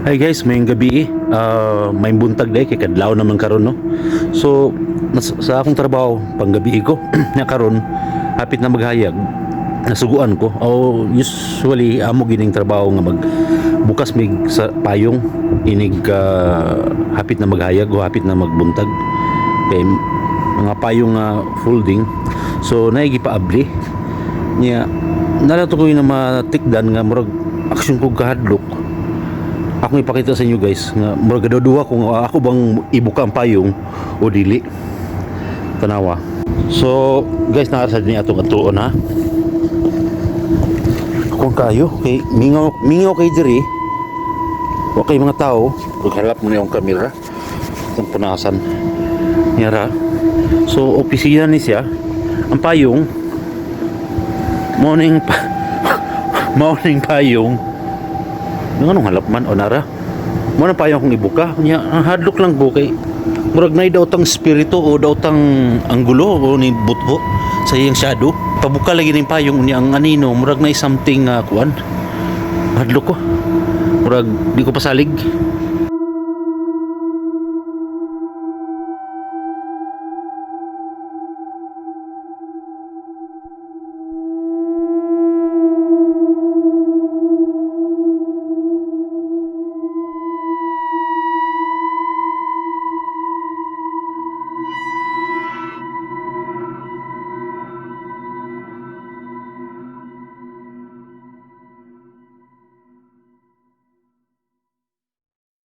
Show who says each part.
Speaker 1: Hi guys, mayong gabi may buntag day kay kadlaw naman karon no. So sa akong trabaho panggabi ko nya karon hapit na maghayag nasuguan ko. Usually amo gining trabaho nga bukas mig sa payong inig hapit na maghayag o hapit na magbuntag kay mga payong folding. So naigi pa abli nya nalato ko na matikdan nga murag aksyon ko kahadlok. Ako ipakita sa inyo guys nga murag duwa kung ako bang ibuka ang payong o dili. Tanawa. So guys, naarsa din atong atuon ha. Kung kayo kay mingaw kay diri. Wa kay mga tao, paghalap mo na yung kamera. Itong punasan. Yara. So opisina ni siya. Ang payong morning payong anong halap man o nara mo na payong kong ibuka nya ang hadlok lang bukay murag nay daw tang spirito o daw tang anggulo o ni butbo sa iyang shadow pabuka lagi ning payong niya ang anino murag nay something kuan hadlok ko murag di ko pasalig